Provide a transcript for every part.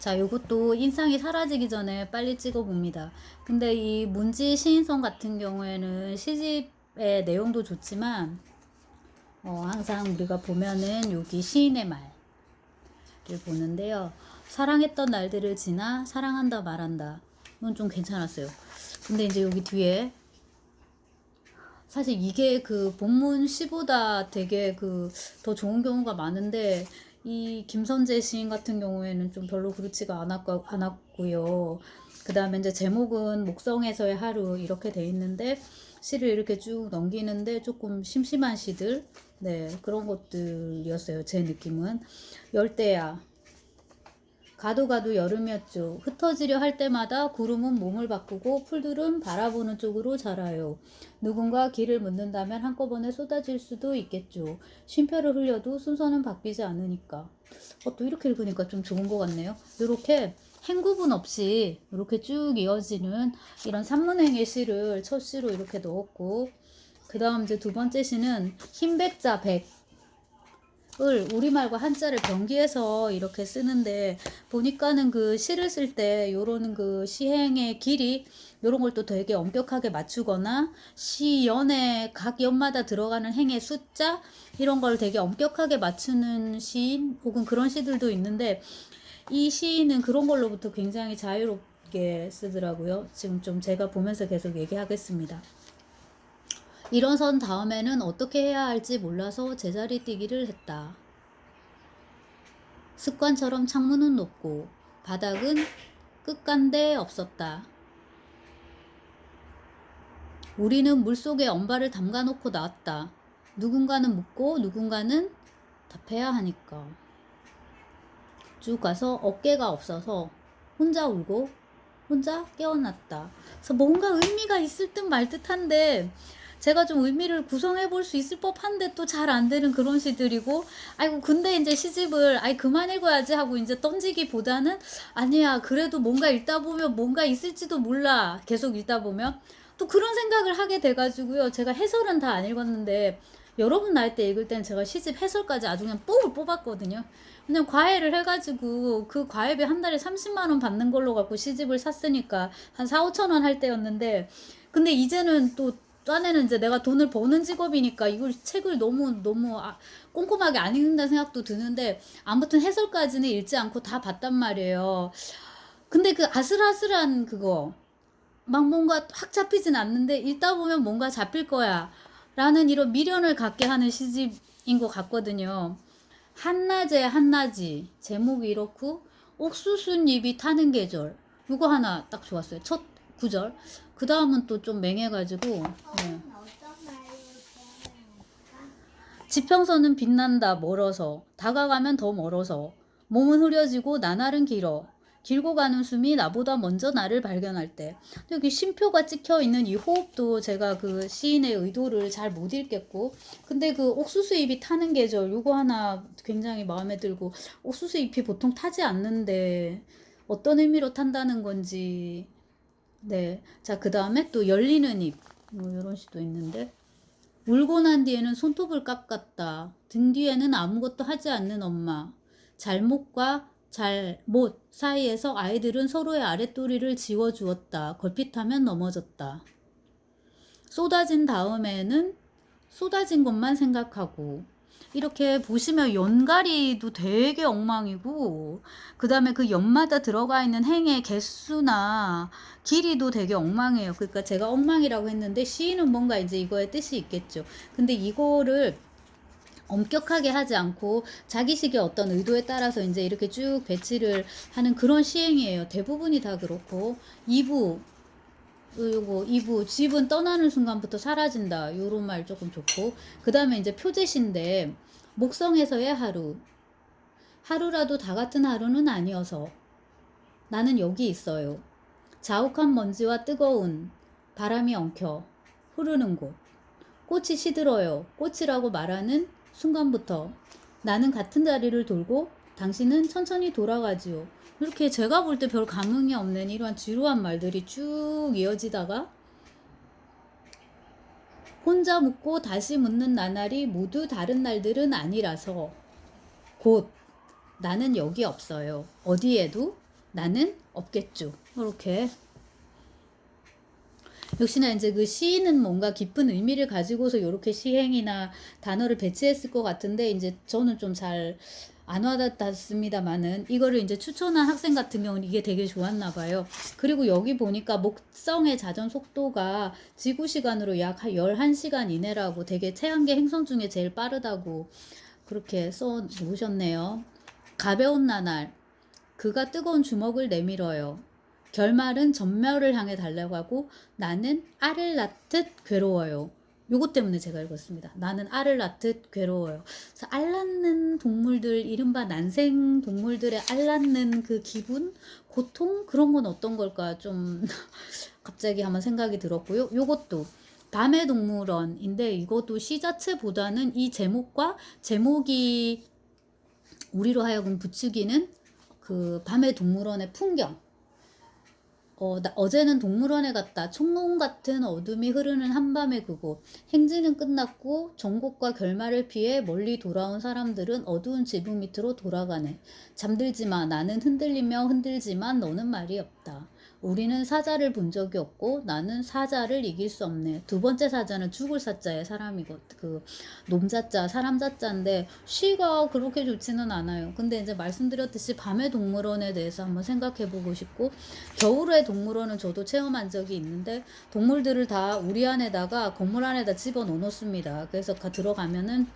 자, 요것도 인상이 사라지기 전에 빨리 찍어봅니다. 근데 이 문지 시인성 같은 경우에는 시집의 내용도 좋지만 항상 우리가 보면은 여기 시인의 말을 보는데요. 사랑했던 날들을 지나 사랑한다 말한다. 이건 좀 괜찮았어요. 근데 이제 여기 뒤에 사실 이게 그 본문 시보다 되게 그 더 좋은 경우가 많은데 이 김선재 시인 같은 경우에는 좀 별로 그렇지가 않았고요. 그 다음에 이제 제목은 목성에서의 하루 이렇게 돼 있는데 시를 이렇게 쭉 넘기는데 조금 심심한 시들, 네, 그런 것들이었어요. 제 느낌은. 열대야. 가도 가도 여름이었죠. 흩어지려 할 때마다 구름은 몸을 바꾸고 풀들은 바라보는 쪽으로 자라요. 누군가 길을 묻는다면 한꺼번에 쏟아질 수도 있겠죠. 쉼표를 흘려도 순서는 바뀌지 않으니까. 또 이렇게 읽으니까 좀 좋은 것 같네요. 이렇게 행구분 없이 이렇게 쭉 이어지는 이런 산문행의 시를 첫 시로 이렇게 넣었고, 그 다음 이제 두 번째 시는 흰백자 백 을 우리말과 한자를 병기해서 이렇게 쓰는데 보니까는 그 시를 쓸 때 요런 그 시행의 길이 요런 걸 또 되게 엄격하게 맞추거나 시연의 각 연마다 들어가는 행의 숫자 이런 걸 되게 엄격하게 맞추는 시인 혹은 그런 시들도 있는데 이 시인은 그런 걸로부터 굉장히 자유롭게 쓰더라고요. 지금 좀 제가 보면서 계속 얘기하겠습니다. 일어선 다음에는 어떻게 해야 할지 몰라서 제자리 뛰기를 했다. 습관처럼 창문은 높고 바닥은 끝간데 없었다. 우리는 물속에 엄발을 담가놓고 나왔다. 누군가는 묻고 누군가는 답해야 하니까. 쭉 가서 어깨가 없어서 혼자 울고 혼자 깨어났다. 그래서 뭔가 의미가 있을 듯 말 듯한데 제가 좀 의미를 구성해 볼 수 있을 법한데 또 잘 안 되는 그런 시들이고, 아이고 근데 이제 시집을 아이 그만 읽어야지 하고 이제 던지기보다는 아니야 그래도 뭔가 읽다 보면 뭔가 있을지도 몰라 계속 읽다 보면 또 그런 생각을 하게 돼가지고요. 제가 해설은 다 안 읽었는데 여러분 나이 때 읽을 때는 제가 시집 해설까지 아주 그냥 뽕을 뽑았거든요. 그냥 과외를 해가지고 그 과외비 한 달에 30만 원 받는 걸로 갖고 시집을 샀으니까 한 4, 5천 원 할 때였는데, 근데 이제는 또 딴에는 이제 내가 돈을 버는 직업이니까 이걸 책을 너무 꼼꼼하게 안 읽는다는 생각도 드는데 아무튼 해설까지는 읽지 않고 다 봤단 말이에요. 근데 그 아슬아슬한 그거 막 뭔가 확 잡히진 않는데 읽다 보면 뭔가 잡힐 거야 라는 이런 미련을 갖게 하는 시집인 것 같거든요. 한낮에 한낮이 제목이 이렇고 옥수수잎이 타는 계절 이거 하나 딱 좋았어요. 첫 구절. 그 다음은 또 좀 맹해가지고 네. 지평선은 빛난다 멀어서 다가가면 더 멀어서 몸은 흐려지고 나날은 길고 가는 숨이 나보다 먼저 나를 발견할 때. 여기 쉼표가 찍혀 있는 이 호흡도 제가 그 시인의 의도를 잘 못 읽겠고, 근데 그 옥수수 잎이 타는 계절 요거 하나 굉장히 마음에 들고, 옥수수 잎이 보통 타지 않는데 어떤 의미로 탄다는 건지. 네, 자 그 다음에 또 열리는 잎 뭐 이런 시도 있는데, 울고 난 뒤에는 손톱을 깎았다. 등 뒤에는 아무것도 하지 않는 엄마. 잘못과 잘못 사이에서 아이들은 서로의 아랫도리를 지워주었다. 걸핏하면 넘어졌다. 쏟아진 다음에는 쏟아진 것만 생각하고, 이렇게 보시면 연갈이도 되게 엉망이고, 그 다음에 그 연마다 들어가 있는 행의 개수나 길이도 되게 엉망해요. 그러니까 제가 엉망이라고 했는데 시인은 뭔가 이제 이거에 뜻이 있겠죠. 근데 이거를 엄격하게 하지 않고 자기식의 어떤 의도에 따라서 이제 이렇게 쭉 배치를 하는 그런 시행이에요. 대부분이 다 그렇고. 2부 요거 2부 집은 떠나는 순간부터 사라진다 요런 말 조금 좋고, 그 다음에 이제 표제시인데 목성에서의 하루라도 다 같은 하루는 아니어서 나는 여기 있어요. 자욱한 먼지와 뜨거운 바람이 엉켜 흐르는 곳, 꽃이 시들어요. 꽃이라고 말하는 순간부터 나는 같은 자리를 돌고 당신은 천천히 돌아가지요. 이렇게 제가 볼 때 별 감흥이 없는 이러한 지루한 말들이 쭉 이어지다가 혼자 묻고 다시 묻는 나날이 모두 다른 날들은 아니라서 곧 나는 여기 없어요. 어디에도 나는 없겠죠. 이렇게. 역시나 이제 그 시인은 뭔가 깊은 의미를 가지고서 이렇게 시행이나 단어를 배치했을 것 같은데 이제 저는 좀 잘 안 와닿았습니다만은 이거를 이제 추천한 학생 같은 경우는 이게 되게 좋았나 봐요. 그리고 여기 보니까 목성의 자전 속도가 지구 시간으로 약 11시간 이내라고 되게 태양계 행성 중에 제일 빠르다고 그렇게 써 놓으셨네요. 가벼운 나날 그가 뜨거운 주먹을 내밀어요. 결말은 전멸을 향해 달려가고 나는 알을 낳듯 괴로워요. 요것 때문에 제가 읽었습니다. 나는 알을 낳듯 괴로워요. 그래서 알 낳는 동물들, 이른바 난생 동물들의 알 낳는 그 기분, 고통 그런 건 어떤 걸까 좀 갑자기 한번 생각이 들었고요. 요것도 밤의 동물원인데 이것도 시 자체보다는 이 제목과 제목이 우리로 하여금 부추기는 그 밤의 동물원의 풍경. 어제는 동물원에 갔다. 총롱 같은 어둠이 흐르는 한밤의 그곳. 행진은 끝났고 정곡과 결말을 피해 멀리 돌아온 사람들은 어두운 지붕 밑으로 돌아가네. 잠들지 마. 나는 흔들리며 흔들지만 너는 말이 없다. 우리는 사자를 본 적이 없고 나는 사자를 이길 수 없네. 두 번째 사자는 죽을 사자의 사람이고 그 놈자자 사람 자자인데 시가 그렇게 좋지는 않아요. 근데 이제 말씀드렸듯이 밤의 동물원에 대해서 한번 생각해 보고 싶고 겨울의 동물원은 저도 체험한 적이 있는데 동물들을 다 우리 안에다가 건물 안에다 집어 넣어놓습니다. 그래서 들어가면은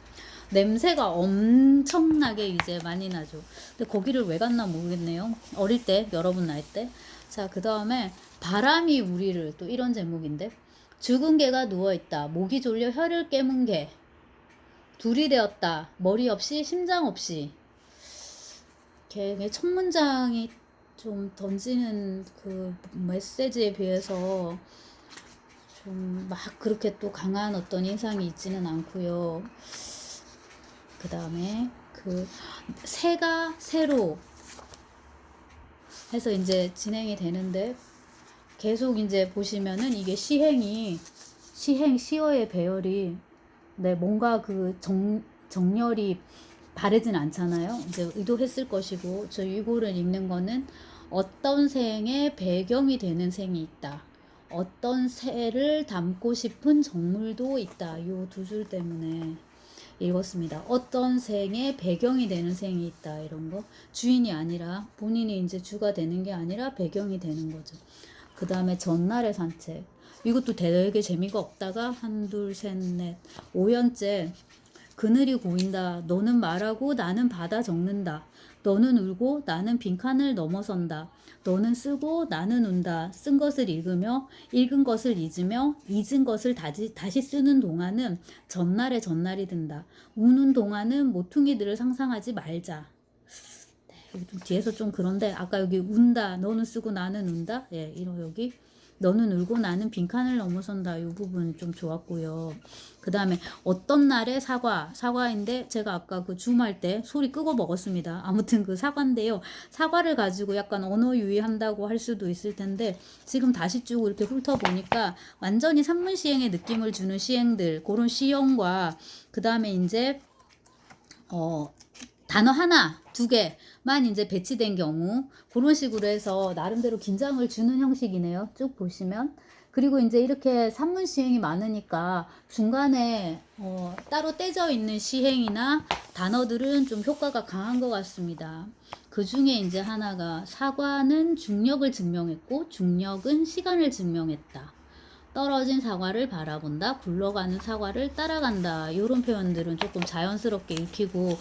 냄새가 엄청나게 이제 많이 나죠. 근데 거기를 왜 갔나 모르겠네요. 어릴 때 여러분 나이 때. 자, 그 다음에 바람이 우리를 또 이런 제목인데 죽은 개가 누워있다. 목이 졸려 혀를 깨문 개. 둘이 되었다. 머리 없이 심장 없이. 걔의 첫 문장이 좀 던지는 그 메시지에 비해서 좀 막 그렇게 또 강한 어떤 인상이 있지는 않고요. 그 다음에 그 새가 새로 해서 이제 진행이 되는데 계속 이제 보시면은 이게 시어의 배열이 네, 뭔가 그 정렬이 바르진 않잖아요. 이제 의도했을 것이고, 저 이거를 읽는 거는 어떤 생의 배경이 되는 생이 있다. 어떤 새를 담고 싶은 정물도 있다. 요 두 줄 때문에 읽었습니다. 어떤 생의 배경이 되는 생이 있다. 이런 거. 주인이 아니라, 본인이 이제 주가 되는 게 아니라 배경이 되는 거죠. 그 다음에 전날의 산책. 이것도 되게 재미가 없다가 한, 둘, 셋, 넷, 5연째. 그늘이 고인다. 너는 말하고 나는 받아 적는다. 너는 울고 나는 빈칸을 넘어선다. 너는 쓰고 나는 운다. 쓴 것을 읽으며 읽은 것을 잊으며 잊은 것을 다시 쓰는 동안은 전날의 전날이 된다. 우는 동안은 모퉁이들을 상상하지 말자. 네, 좀 뒤에서 좀 그런데 아까 여기 운다. 너는 쓰고 나는 운다. 예, 이런 여기 너는 울고 나는 빈칸을 넘어선다. 이 부분 좀 좋았고요. 그 다음에 어떤 날의 사과인데 제가 아까 그 줌할 때 소리 끄고 먹었습니다. 아무튼 그 사과인데요. 사과를 가지고 약간 언어 유희한다고 할 수도 있을 텐데 지금 다시 쭉 이렇게 훑어보니까 완전히 산문 시행의 느낌을 주는 시행들 그런 시형과 그 다음에 이제 단어 하나, 두 개만 이제 배치된 경우 그런 식으로 해서 나름대로 긴장을 주는 형식이네요. 쭉 보시면. 그리고 이제 이렇게 산문 시행이 많으니까 중간에 따로 떼져 있는 시행이나 단어들은 좀 효과가 강한 것 같습니다. 그 중에 이제 하나가 사과는 중력을 증명했고 중력은 시간을 증명했다. 떨어진 사과를 바라본다. 굴러가는 사과를 따라간다. 이런 표현들은 조금 자연스럽게 읽히고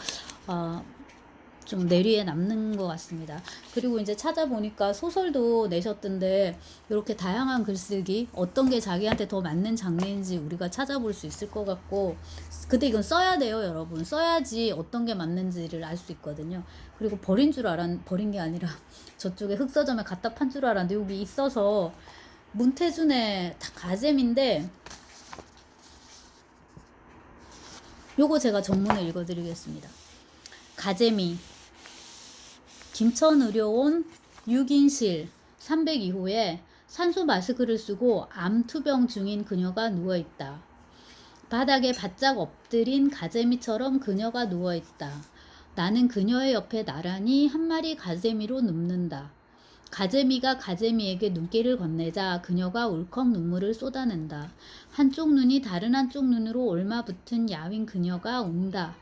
좀 뇌리에 남는 것 같습니다. 그리고 이제 찾아보니까 소설도 내셨던데 이렇게 다양한 글쓰기 어떤 게 자기한테 더 맞는 장르인지 우리가 찾아볼 수 있을 것 같고 근데 이건 써야 돼요 여러분. 써야지 어떤 게 맞는지를 알 수 있거든요. 그리고 버린 게 아니라 저쪽에 흑서점에 갖다 판 줄 알았는데 여기 있어서 문태준의 가잼인데 요거 제가 전문을 읽어드리겠습니다. 가재미 김천의료원 6인실 302호에 산소 마스크를 쓰고 암투병 중인 그녀가 누워있다. 바닥에 바짝 엎드린 가재미처럼 그녀가 누워있다. 나는 그녀의 옆에 나란히 한 마리 가재미로 눕는다. 가재미가 가재미에게 눈길을 건네자 그녀가 울컥 눈물을 쏟아낸다. 한쪽 눈이 다른 한쪽 눈으로 옮아붙은 야윈 그녀가 운다.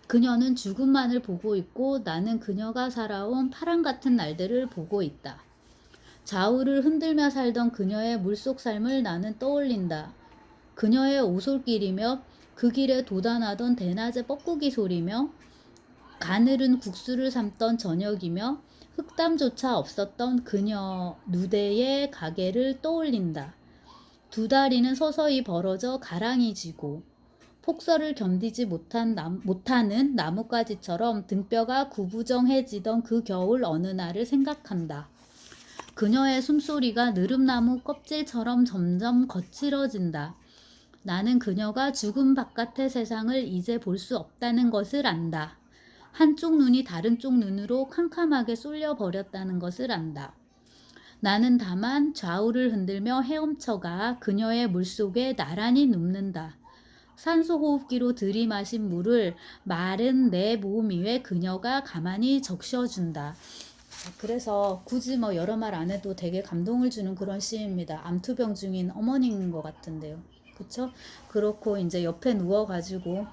그녀는 죽음만을 보고 있고 나는 그녀가 살아온 파랑 같은 날들을 보고 있다. 좌우를 흔들며 살던 그녀의 물속 삶을 나는 떠올린다. 그녀의 오솔길이며 그 길에 돋아나던 대낮의 뻐꾸기 소리며 가늘은 국수를 삶던 저녁이며 흑담조차 없었던 그녀 누대의 가게를 떠올린다. 두 다리는 서서히 벌어져 가랑이 지고 폭설을 견디지 못하는 나뭇가지처럼 등뼈가 구부정해지던 그 겨울 어느 날을 생각한다. 그녀의 숨소리가 느릅나무 껍질처럼 점점 거칠어진다. 나는 그녀가 죽음 바깥의 세상을 이제 볼 수 없다는 것을 안다. 한쪽 눈이 다른 쪽 눈으로 캄캄하게 쏠려 버렸다는 것을 안다. 나는 다만 좌우를 흔들며 헤엄쳐가 그녀의 물속에 나란히 눕는다. 산소 호흡기로 들이마신 물을 마른 내 몸 위에 그녀가 가만히 적셔준다. 그래서 굳이 뭐 여러 말 안 해도 되게 감동을 주는 그런 시입니다. 암투병 중인 어머니인 것 같은데요. 그쵸? 그렇고 이제 옆에 누워가지고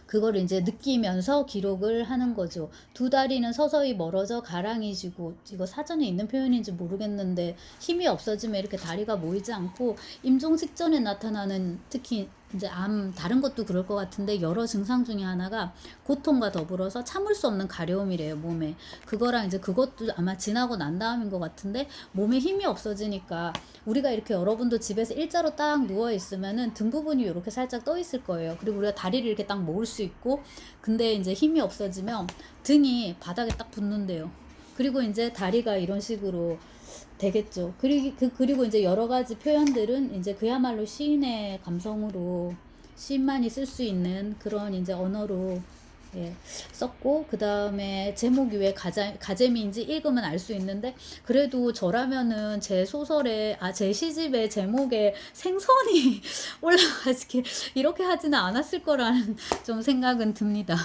그걸 이제 느끼면서 기록을 하는 거죠. 두 다리는 서서히 멀어져 가랑이 지고, 이거 사전에 있는 표현인지 모르겠는데 힘이 없어지면 이렇게 다리가 모이지 않고 임종 직전에 나타나는, 특히 이제 다른 것도 그럴 것 같은데 여러 증상 중에 하나가 고통과 더불어서 참을 수 없는 가려움이래요, 몸에. 그거랑 이제 그것도 아마 지나고 난 다음인 것 같은데 몸에 힘이 없어지니까, 우리가 이렇게 여러분도 집에서 일자로 딱 누워 있으면은 등 부분이 이렇게 살짝 떠 있을 거예요. 그리고 우리가 다리를 이렇게 딱 모을 수 있고, 근데 이제 힘이 없어지면 등이 바닥에 딱 붙는데요. 그리고 이제 다리가 이런 식으로 되겠죠. 그리고 이제 여러 가지 표현들은 이제 그야말로 시인의 감성으로, 시인만이 쓸 수 있는 그런 이제 언어로 썼고, 그 다음에 제목이 왜 가재미인지 읽으면 알 수 있는데, 그래도 저라면은 제 소설에, 제 시집의 제목에 생선이 올라가지 이렇게 하지는 않았을 거라는 좀 생각은 듭니다.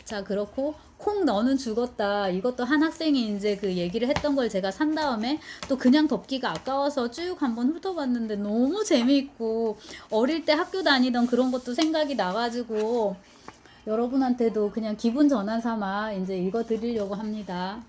자, 그렇고 콩 너는 죽었다, 이것도 한 학생이 이제 그 얘기를 했던 걸 제가 산 다음에 또 그냥 덮기가 아까워서 쭉 한번 훑어봤는데 너무 재미있고, 어릴 때 학교 다니던 그런 것도 생각이 나가지고 여러분한테도 그냥 기분 전환 삼아 이제 읽어 드리려고 합니다.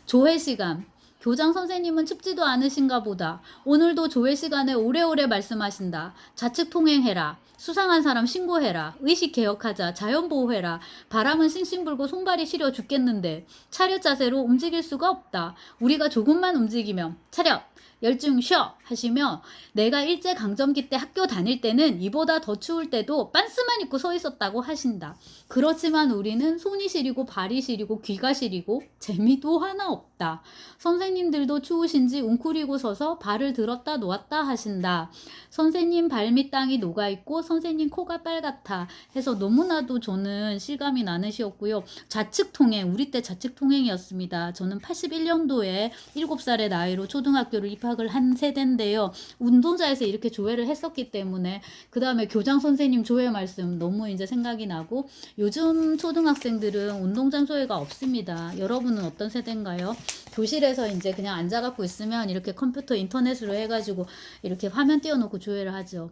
조회 시간. 교장 선생님은 춥지도 않으신가 보다. 오늘도 조회 시간에 오래오래 말씀하신다. 좌측 통행해라. 수상한 사람 신고해라. 의식 개혁하자. 자연보호해라. 바람은 싱싱 불고 손발이 시려 죽겠는데 차렷 자세로 움직일 수가 없다. 우리가 조금만 움직이면 차렷. 열중 쉬어 하시며, 내가 일제강점기 때 학교 다닐 때는 이보다 더 추울 때도 빤스만 입고 서 있었다고 하신다. 그렇지만 우리는 손이 시리고 발이 시리고 귀가 시리고 재미도 하나 없다. 선생님들도 추우신지 웅크리고 서서 발을 들었다 놓았다 하신다. 선생님 발밑 땅이 녹아있고 선생님 코가 빨갛다 해서 너무나도 저는 실감이 나는 시였고요. 좌측 통행, 우리 때 좌측 통행이었습니다. 저는 81년도에 7살의 나이로 초등학교를 입학을 한 세대인데요. 운동자에서 이렇게 조회를 했었기 때문에, 그 다음에 교장 선생님 조회 말씀 너무 이제 생각이 나고, 요즘 초등학생들은 운동장 조회가 없습니다. 여러분은 어떤 세대인가요? 교실에서 이제 그냥 앉아갖고 있으면 이렇게 컴퓨터 인터넷으로 해가지고 이렇게 화면 띄워놓고 조회를 하죠.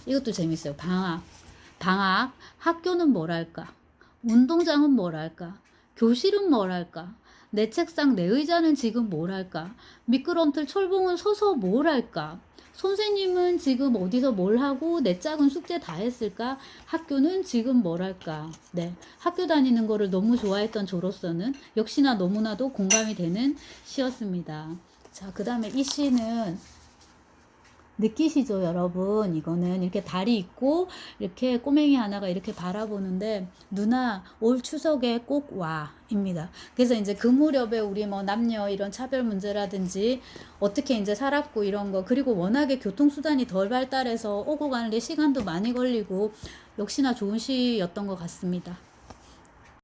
이것도 재밌어요. 방학. 학교는 뭐랄까? 운동장은 뭐랄까? 교실은 뭐랄까? 내 책상 내 의자는 지금 뭐랄까? 미끄럼틀 철봉은 서서 뭐랄까? 선생님은 지금 어디서 뭘 하고 내 작은 숙제 다 했을까? 학교는 지금 뭐랄까? 네, 학교 다니는 거를 너무 좋아했던 저로서는 역시나 너무나도 공감이 되는 시였습니다. 자, 그 다음에 이 시는 느끼시죠, 여러분? 이거는 이렇게 달이 있고 이렇게 꼬맹이 하나가 이렇게 바라보는데, 누나 올 추석에 꼭 와 입니다. 그래서 이제 그 무렵에 우리 뭐 남녀 이런 차별 문제라든지 어떻게 이제 살았고 이런 거, 그리고 워낙에 교통수단이 덜 발달해서 오고 가는데 시간도 많이 걸리고, 역시나 좋은 시였던 것 같습니다.